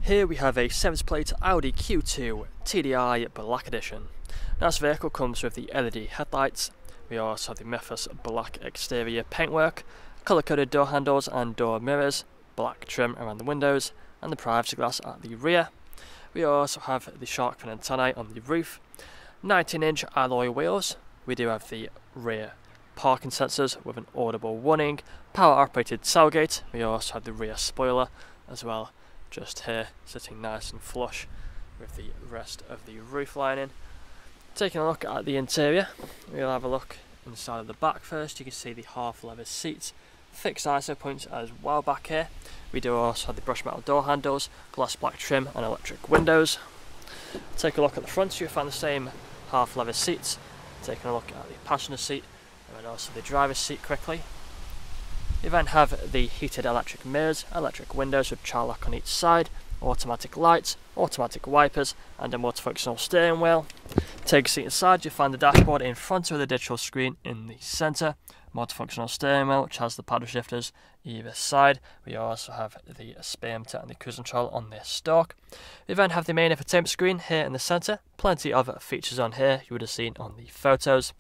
Here we have a 7th plate Audi Q2 TDI Black Edition. Now this vehicle comes with the LED headlights. We also have the Memphis black exterior paintwork, colour coded door handles and door mirrors, black trim around the windows and the privacy glass at the rear. We also have the shark fin antennae on the roof, 19-inch alloy wheels. We do have the rear parking sensors with an audible warning, power operated tailgate. We also have the rear spoiler as well, just here, sitting nice and flush with the rest of the roof lining. Taking a look at the interior, we'll have a look inside of the back first. You can see the half leather seats, fixed ISO points as well back here. We do also have the brushed metal door handles, gloss black trim and electric windows. Take a look at the front, you'll find the same half leather seats. Taking a look at the passenger seat and then also the driver's seat quickly. You then have the heated electric mirrors, electric windows with child lock on each side, automatic lights, automatic wipers and a multifunctional steering wheel. Take a seat inside, you'll find the dashboard in front with a digital screen in the centre, multifunctional steering wheel which has the paddle shifters either side. We also have the speedometer and the cruise control on this stalk. We then have the main infotainment screen here in the centre, plenty of features on here you would have seen on the photos.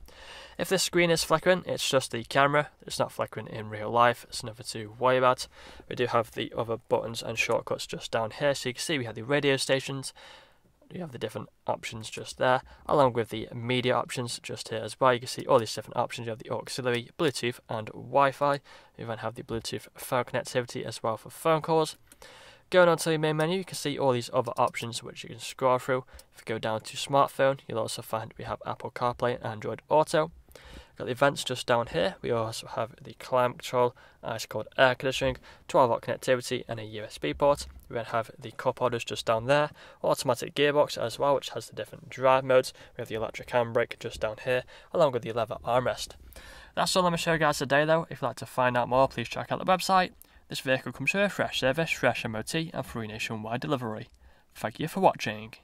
If this screen is flickering, it's just the camera, it's not flickering in real life, it's nothing to worry about. We do have the other buttons and shortcuts just down here, so you can see we have the radio stations, you have the different options just there, along with the media options just here as well. You can see all these different options. You have the auxiliary, Bluetooth and Wi-Fi. You then have the Bluetooth phone connectivity as well for phone calls. Going on to the main menu, you can see all these other options which you can scroll through. If you go down to smartphone, you'll also find we have Apple CarPlay and Android Auto. Got the events just down here. We also have the climate control, ice cold air conditioning, 12-volt connectivity and a USB port. We then have the cup holders just down there, automatic gearbox as well, which has the different drive modes. We have the electric handbrake just down here, along with the leather armrest. That's all I'm going to show you guys today though. If you'd like to find out more, please check out the website. This vehicle comes with a fresh service, fresh MOT and free nationwide delivery. Thank you for watching.